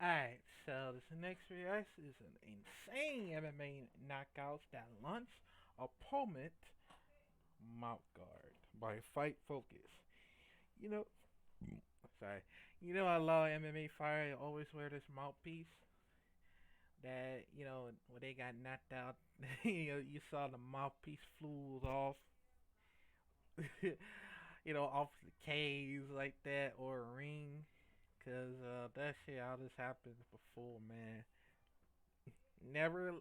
Alright, so this next reaction is an insane MMA knockouts that launch opponent Mouthguard by Fight Focus. You know, sorry. I love MMA fighter. They always wear this mouthpiece. That when they got knocked out, you saw the mouthpiece flew off. Off the cage like that or a ring. Cause that shit all this happened before, man. Never,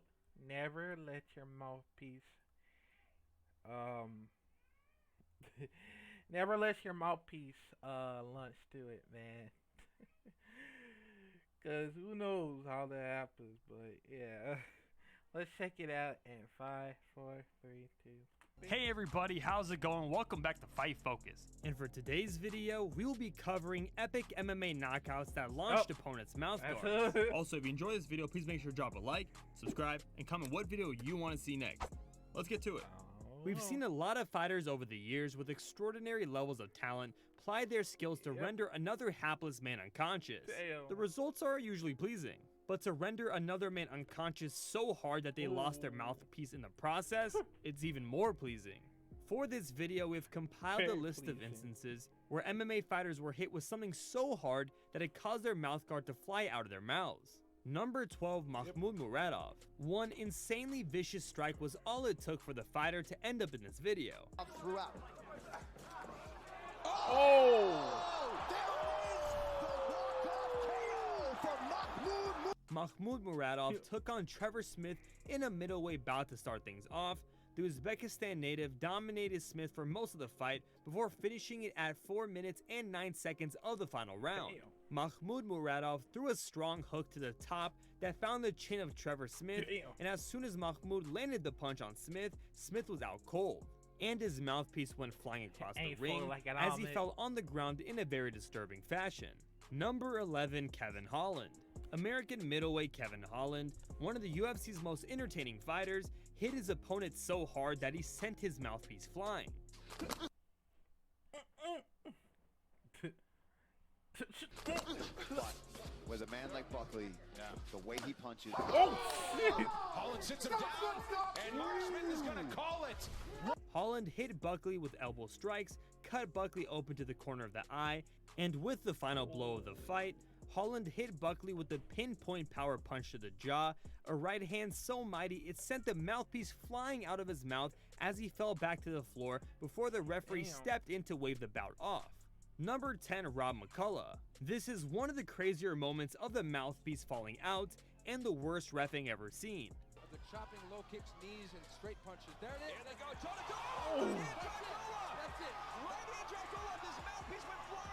never let your mouthpiece, um, never let your mouthpiece launch to it, man. Cause who knows how that happens, but yeah. Let's check it out in 5, 4, 3, 2. Hey everybody, how's it going? Welcome back to Fight Focus. And for today's video, we will be covering epic MMA knockouts that launched opponents' mouth guards. Also, if you enjoy this video, please make sure to drop a like, subscribe, and comment what video you want to see next. Let's get to it. We've seen a lot of fighters over the years with extraordinary levels of talent ply their skills to render another hapless man unconscious. The results are usually pleasing. But to render another man unconscious so hard that they lost their mouthpiece in the process, it's even more pleasing. For this video, we've compiled a list of instances where MMA fighters were hit with something so hard that it caused their mouthguard to fly out of their mouths. Number 12, Mahmoud Muradov. One insanely vicious strike was all it took for the fighter to end up in this video. Mahmoud Muradov took on Trevor Smith in a middleweight bout to start things off. The Uzbekistan native dominated Smith for most of the fight before finishing it at 4 minutes and 9 seconds of the final round. Mahmoud Muradov threw a strong hook to the top that found the chin of Trevor Smith, and as soon as Mahmoud landed the punch on Smith, Smith was out cold, and his mouthpiece went flying across the ring as he fell on the ground in a very disturbing fashion. Number 11, Kevin Holland. American middleweight Kevin Holland, one of the UFC's most entertaining fighters, hit his opponent so hard that he sent his mouthpiece flying. But with a man like Buckley, the way he punches. Holland sits him down, and Mark Smith is going to call it. Holland hit Buckley with elbow strikes, cut Buckley open to the corner of the eye, and with the final blow of the fight, Holland hit Buckley with a pinpoint power punch to the jaw, a right hand so mighty it sent the mouthpiece flying out of his mouth as he fell back to the floor before the referee stepped in to wave the bout off. Number 10, Rob McCullough. This is one of the crazier moments of the mouthpiece falling out and the worst reffing ever seen. The chopping low kicks, knees, and straight punches. There it is. Here they go. That's it. Right into Jokola. This mouthpiece went flying.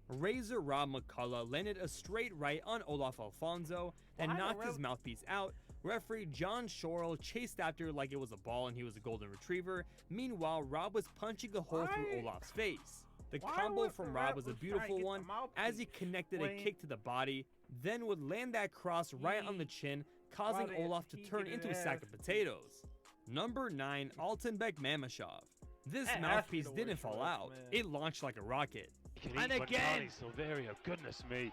Razor Rob McCullough landed a straight right on Olaf Alfonso and knocked his mouthpiece out. Referee John Shorrell chased after like it was a ball and he was a golden retriever. Meanwhile, Rob was punching a hole through Olaf's face. The combo from Rob was a beautiful one as he connected a kick to the body, then would land that cross right on the chin, causing Olaf to turn into a sack of potatoes. Number 9, Altanbek Mamashov. This mouthpiece didn't fall out, it launched like a rocket. And again, Silverio, goodness me.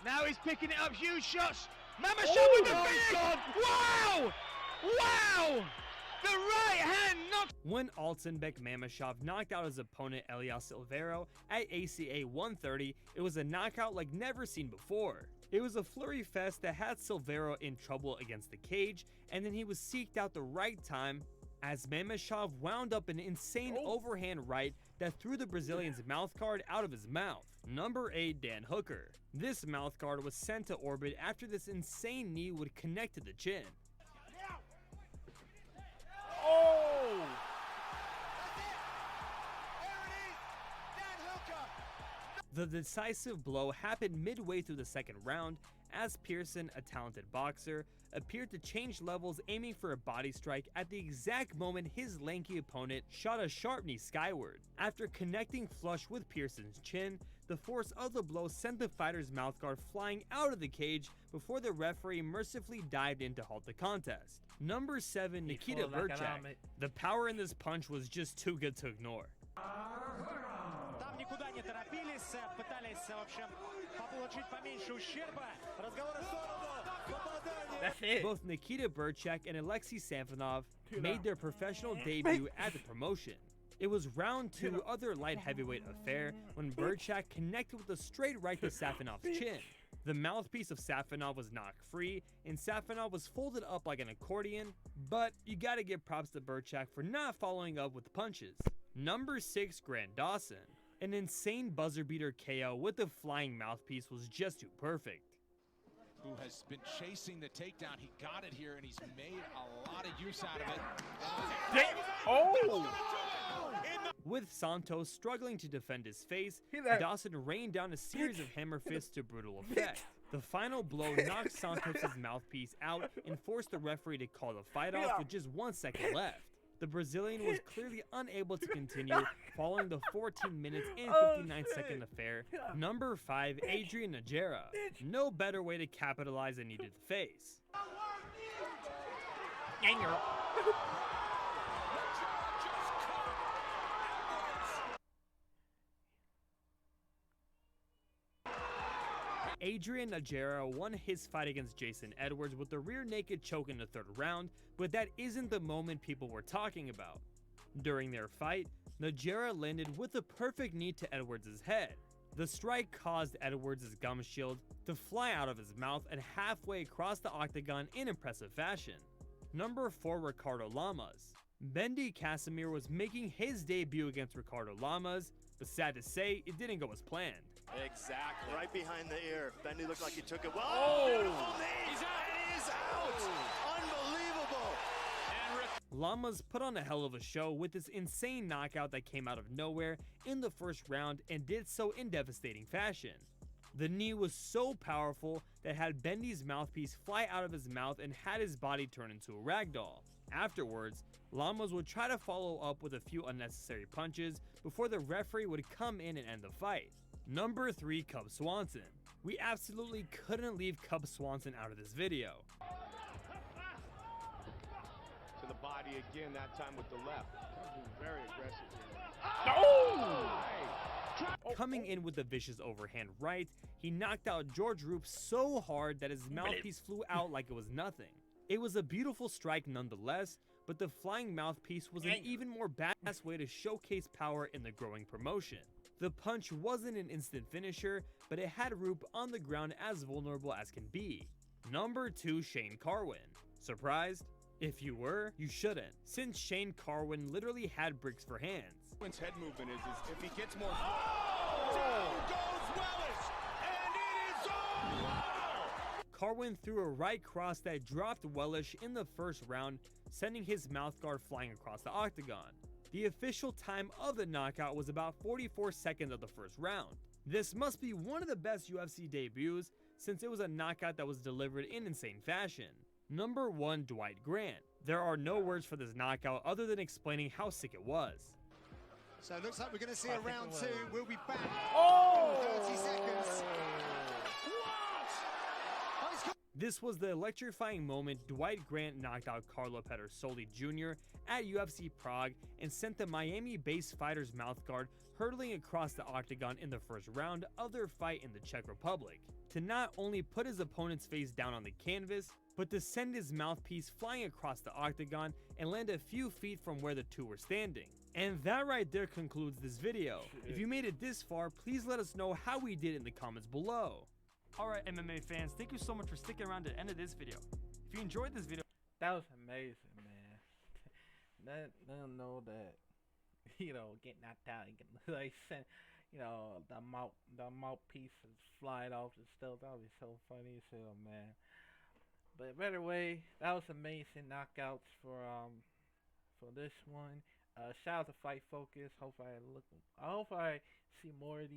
Now he's picking it up, huge shots. Mamashov with the finish! Wow! Wow! The right hand knocked. When Altanbek Mamashov knocked out his opponent Elias Silverio at ACA 130, it was a knockout like never seen before. It was a flurry fest that had Silverio in trouble against the cage, and then he was seeked out the right time as Mamashov wound up an insane overhand right that threw the Brazilian's mouthguard out of his mouth. Number 8, Dan Hooker. This mouthguard was sent to orbit after this insane knee would connect to the chin. The decisive blow happened midway through the second round as Pearson, a talented boxer, appeared to change levels aiming for a body strike at the exact moment his lanky opponent shot a sharp knee skyward. After connecting flush with Pearson's chin, the force of the blow sent the fighter's mouthguard flying out of the cage before the referee mercifully dived in to halt the contest. Number 7, Nikita Burchak. The power in this punch was just too good to ignore. не торопились, пытались, в общем, получить поменьше ущерба. Разговоры в сторону. Попадание. That's it. Both Nikita Burchak and Alexei Safonov made their professional debut at the promotion. It was round 2 of their light heavyweight affair when Burchak connected with a straight right to Safonov's chin. The mouthpiece of Safonov was knocked free, and Safonov was folded up like an accordion, but you gotta give props to Burchak for not following up with punches. Number 6, Grant Dawson. An insane buzzer beater KO with the flying mouthpiece was just too perfect. Who has been chasing the takedown. He got it here, and he's made a lot of use out of it. Damn. Oh! With Santos struggling to defend his face, Dawson rained down a series of hammer fists to brutal effect. The final blow knocked Santos' mouthpiece out and forced the referee to call the fight off with just 1 second left. The Brazilian was clearly unable to continue following the 14 minutes and 59-second affair. Number 5, Adrian Najera. No better way to capitalize a knee to the face. Adrian Najera won his fight against Jason Edwards with the rear naked choke in the 3rd round, but that isn't the moment people were talking about. During their fight, Najera landed with a perfect knee to Edwards' head. The strike caused Edwards' gum shield to fly out of his mouth and halfway across the octagon in impressive fashion. Number 4, Ricardo Lamas. Bendy Casimir was making his debut against Ricardo Lamas, but sad to say, it didn't go as planned. Exactly. Right behind the ear. Bendy looked like he took it. Whoa! Oh! Beautiful knee! He's out! It is out! Unbelievable! Lamas put on a hell of a show with this insane knockout that came out of nowhere in the 1st round and did so in devastating fashion. The knee was so powerful that had Bendy's mouthpiece fly out of his mouth and had his body turn into a ragdoll. Afterwards, Lamas would try to follow up with a few unnecessary punches before the referee would come in and end the fight. Number 3, Cub Swanson. We absolutely couldn't leave Cub Swanson out of this video. To the body again, that time with the left. Very aggressive here. Coming in with a vicious overhand right, he knocked out George Roop so hard that his mouthpiece flew out like it was nothing. It was a beautiful strike nonetheless, but the flying mouthpiece was an even more badass way to showcase power in the growing promotion. The punch wasn't an instant finisher, but it had Roop on the ground as vulnerable as can be. Number 2, Shane Carwin. Surprised? If you were, you shouldn't, since Shane Carwin literally had bricks for hands. Carwin's head movement is if he gets more. Down goes Wellish, and it is over! Carwin threw a right cross that dropped Wellish in the 1st round, sending his mouthguard flying across the octagon. The official time of the knockout was about 44 seconds of the 1st round. This must be one of the best UFC debuts since it was a knockout that was delivered in insane fashion. Number 1, Dwight Grant. There are no words for this knockout other than explaining how sick it was. So it looks like we're going to see a round 2. We'll be back in 30 seconds. This was the electrifying moment Dwight Grant knocked out Carlo Pedersoli Jr. at UFC Prague and sent the Miami-based fighter's mouthguard hurtling across the octagon in the 1st round of their fight in the Czech Republic, to not only put his opponent's face down on the canvas, but to send his mouthpiece flying across the octagon and land a few feet from where the two were standing. And that right there concludes this video. If you made it this far, please let us know how we did in the comments below. Alright MMA fans, thank you so much for sticking around to the end of this video. If you enjoyed this video, that was amazing, man. Let them know that, getting knocked out and getting, like, sent, the mouthpiece is flying off and stuff. That would be so funny as hell, man. But better way, that was amazing knockouts for this one. Shout out to Fight Focus. Hope I see more of these.